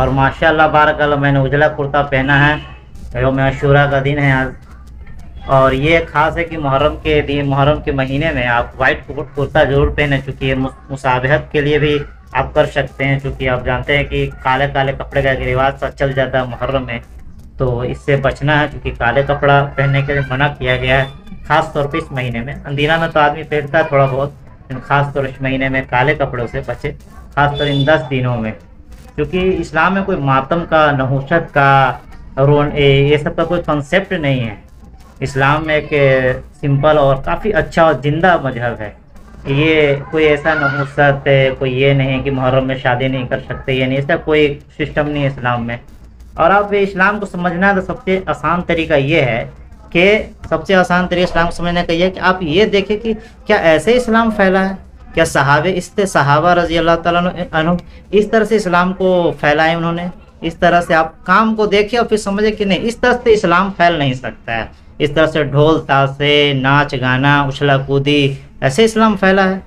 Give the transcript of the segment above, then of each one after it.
اور ماشاءاللہ بارک اللہ میں نے اجلا کرتا پہنا ہے، یوم عاشورہ کا دن ہے آج، اور یہ خاص ہے کہ محرم کے دن، محرم کے مہینے میں آپ وائٹ کرتا ضرور پہنے، چونکہ یہ مصابہت کے لیے بھی آپ کر سکتے ہیں، چونکہ آپ جانتے ہیں کہ کالے کالے کپڑے کا ایک رواج سا چل جاتا ہے محرم میں، تو اس سے بچنا ہے، کیونکہ کالے کپڑا پہننے کے لیے منع کیا گیا ہے، خاص طور پہ اس مہینے میں۔ اندھیرا میں تو آدمی پہنتا ہے تھوڑا بہت، لیکن خاص طور اس مہینے میں کالے کپڑوں سے بچے، خاص طور ان 10 دنوں میں، کیونکہ اسلام میں کوئی ماتم کا، نحوست کا، یہ سب کا کوئی کنسیپٹ نہیں ہے۔ اسلام میں ایک سمپل اور کافی اچھا اور زندہ مذہب ہے، یہ کوئی ایسا نحوست ہے، کوئی یہ نہیں کہ محرم میں شادی نہیں کر سکتے، یہ نہیں، ایسا کوئی سسٹم نہیں ہے اسلام میں۔ اور آپ اسلام کو سمجھنا ہے تو سب سے آسان طریقہ یہ ہے کہ اسلام کو سمجھنے کا یہ ہے کہ آپ یہ دیکھیں کہ کیا ایسے اسلام پھیلا ہے، کیا صحابہ رضی اللہ تعالیٰ عنہ اس طرح سے اسلام کو پھیلائے انہوں نے، اس طرح سے آپ کام کو دیکھیں اور پھر سمجھیں کہ نہیں، اس طرح سے اسلام پھیل نہیں سکتا ہے، اس طرح سے ڈھول تاشے، ناچ گانا، اچھلا کودی، ایسے اسلام پھیلا ہے؟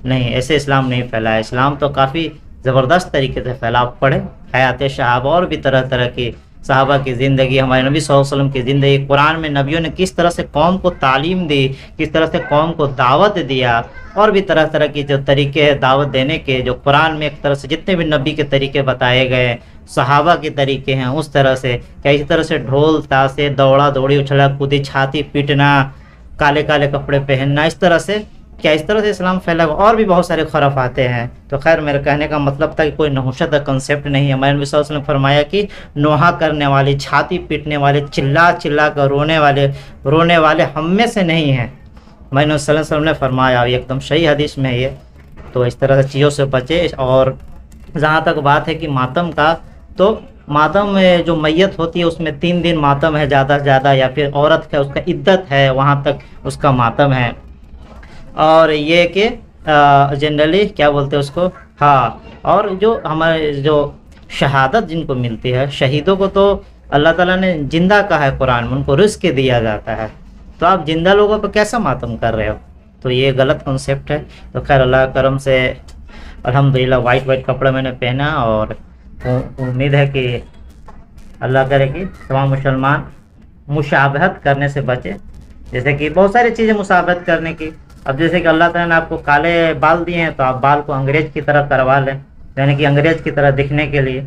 نہیں، ایسے اسلام نہیں پھیلا ہے۔ اسلام تو کافی زبردست طریقے سے پھیلا۔ آپ پڑھیں حیات صحابہ اور بھی طرح طرح کی صحابہ کی زندگی، ہمارے نبی صلی اللہ علیہ وسلم کی زندگی، قرآن میں نبیوں نے کس طرح سے قوم کو تعلیم دی، کس طرح سے قوم کو دعوت دیا، اور بھی طرح طرح کی جو طریقے ہیں دعوت دینے کے، جو قرآن میں ایک طرح سے جتنے بھی نبی کے طریقے بتائے گئے، صحابہ کے طریقے ہیں، اس طرح سے کیا اس طرح سے ڈھول تاشے، دوڑا دوڑی، اچھلا کودی، چھاتی پیٹنا، کالے کالے کپڑے پہننا، اس طرح سے کیا اس طرح سے اسلام پھیلا ہوا؟ اور بھی بہت سارے خرافاتیں ہیں۔ تو خیر میرے کہنے کا مطلب تھا کہ کوئی نحوست کا کنسیپٹ نہیں ہے۔ ہمارے نبی صلی اللہ علیہ وسلم نے فرمایا کہ نوحہ کرنے والے، چھاتی پیٹنے والے، چلا چلا کر رونے والے ہم میں سے نہیں ہیں، ہمارے نبی صلی اللہ علیہ وسلم نے فرمایا، ایک دم صحیح حدیث میں یہ۔ تو اس طرح سے چیزوں سے بچے۔ اور جہاں تک بات ہے کہ ماتم کا، تو ماتم میں جو میت ہوتی ہے اس میں 3 دن ماتم ہے زیادہ سے زیادہ، یا پھر عورت کا اس کا عدت ہے، وہاں تک اس کا ماتم ہے۔ اور یہ کہ جنرلی کیا بولتے ہیں اس کو، ہاں، اور جو ہمارے جو شہادت جن کو ملتی ہے، شہیدوں کو تو اللہ تعالیٰ نے زندہ کہا ہے قرآن میں، ان کو رزق دیا جاتا ہے، تو آپ زندہ لوگوں پہ کیسا ماتم کر رہے ہو؟ تو یہ غلط کنسیپٹ ہے۔ تو خیر اللہ کرم سے الحمدللہ وائٹ کپڑا میں نے پہنا، اور امید ہے کہ اللہ کرے کہ تمام مسلمان مشابہت کرنے سے بچے، جیسے کہ بہت ساری چیزیں مشابہت کرنے کی۔ اب جیسے کہ اللہ تعالیٰ نے آپ کو کالے بال دیے ہیں، تو آپ بال کو انگریز کی طرح کروا لیں، یعنی کہ انگریز کی طرح دکھنے کے لیے۔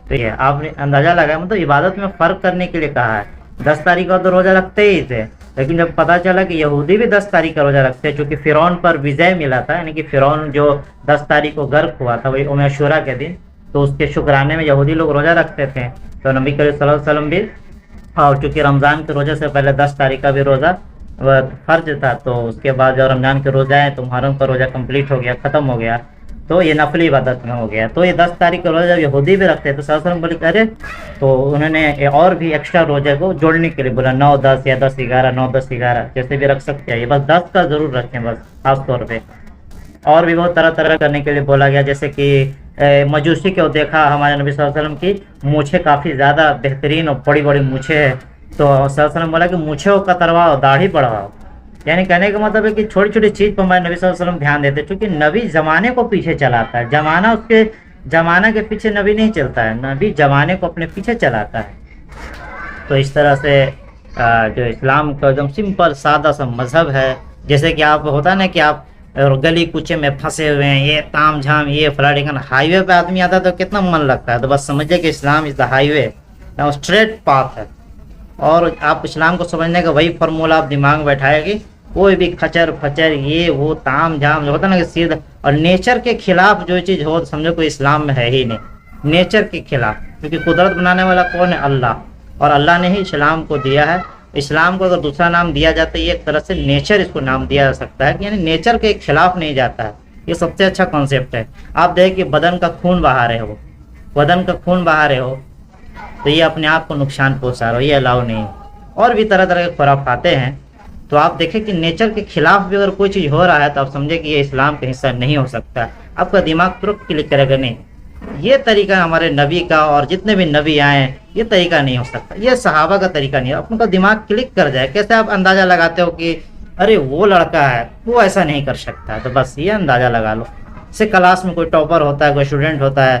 تو یہ آپ نے اندازہ لگایا، مطلب عبادت میں فرق کرنے کے لیے کہا ہے۔ 10 تاریخ کا تو روزہ رکھتے ہی تھے، لیکن جب پتہ چلا کہ یہودی بھی 10 تاریخ کا روزہ رکھتے ہیں، چونکہ فرعون پر وجے ملا تھا، یعنی کہ فرعون جو 10 تاریخ کو غرق ہوا تھا، وہی یوم عاشورہ کے دن، تو اس کے شکرانے میں یہودی لوگ روزہ رکھتے تھے، تو نبی کریم صلی اللہ علیہ وسلم بھی، اور چونکہ رمضان کے روزے سے پہلے 10 تاریخ کا بھی روزہ فرض تھا، تو اس کے بعد جب رمضان کے روزہ آئے تو محرم کا روزہ کمپلیٹ ہو گیا، ختم ہو گیا، تو یہ نفلی عبادت میں ہو گیا۔ تو یہ 10 تاریخ کا روزہ جب یہودی بھی رکھتے تو صلی اللہ علیہ وسلم بولے ارے، تو انہوں نے اور بھی ایکسٹرا روزے کو جوڑنے کے لیے بولا 9 10 یا 10 11 9 10 11 جیسے بھی رکھ سکتے ہیں، یہ بس 10 کا ضرور رکھیں بس خاص طور پہ۔ اور بھی بہت طرح طرح کرنے کے لیے بولا گیا، جیسے کہ مجوسی کو دیکھا ہمارے نبی صلی اللہ علیہ وسلم کی مونچھیں کافی زیادہ بہترین اور بڑی بڑی مونچھیں ہے، تو صلی اللہ علیہ وسلم بولا کہ مونچھوں کا کترواؤ، داڑھی بڑھواؤ، یعنی کہنے کا مطلب ہے کہ چھوٹی چھوٹی چیز پر ہمارے نبی صلی اللہ علیہ وسلم دھیان دیتے، چونکہ نبی زمانے کو پیچھے چلاتا ہے، زمانہ کے پیچھے نبی نہیں چلتا ہے، نبی زمانے کو اپنے پیچھے چلاتا ہے۔ تو اس طرح سے جو اسلام کا ایک دم سمپل سادہ سا مذہب ہے، جیسے کہ آپ ہوتا ہے نا کہ آپ گلی کوچے میں پھنسے ہوئے ہیں، یہ تام جھام، یہ فلاں ہائی وے پہ آدمی آتا ہے تو کتنا من لگتا ہے، تو بس سمجھے کہ Islam is the highway, straight path ہے۔ اور آپ اسلام کو سمجھنے کا وہی فارمولہ آپ دماغ میں بیٹھائے گی، کوئی بھی کھچر پھچر یہ وہ تام جھام جو ہوتا ہے نا کہ سیدھا، اور نیچر کے خلاف جو چیز ہو سمجھو کوئی اسلام میں ہے ہی نہیں، نیچر کے خلاف، کیونکہ قدرت بنانے والا کون ہے؟ اللہ، اور اللہ نے ہی اسلام کو دیا ہے۔ اسلام کو اگر دوسرا نام دیا جاتا ہے، یہ ایک طرح سے نیچر اس کو نام دیا جا سکتا ہے، یعنی نیچر کے خلاف نہیں جاتا ہے، یہ سب سے اچھا کانسیپٹ ہے۔ آپ دیکھیں کہ بدن کا خون بہا رہے ہو، تو یہ اپنے آپ کو نقصان پہنچا رہا ہو، یہ الاؤ نہیں۔ اور بھی طرح طرح کے خرافاتیں ہیں، تو آپ دیکھیں کہ نیچر کے خلاف بھی اگر کوئی چیز ہو رہا ہے تو آپ سمجھیں کہ یہ اسلام کا حصہ نہیں ہو سکتا، آپ کا دماغ ترک کلک کرے گا نہیں، یہ طریقہ ہمارے نبی کا اور جتنے بھی نبی آئے ہیں یہ طریقہ نہیں ہو سکتا، یہ صحابہ کا طریقہ نہیں ہے۔ آپ کا دماغ کلک کر جائے، کیسے آپ اندازہ لگاتے ہو کہ ارے وہ لڑکا ہے وہ ایسا نہیں کر سکتا ہے، تو بس یہ اندازہ لگا لو۔ جیسے کلاس میں کوئی ٹاپر ہوتا ہے، کوئی اسٹوڈنٹ ہوتا ہے،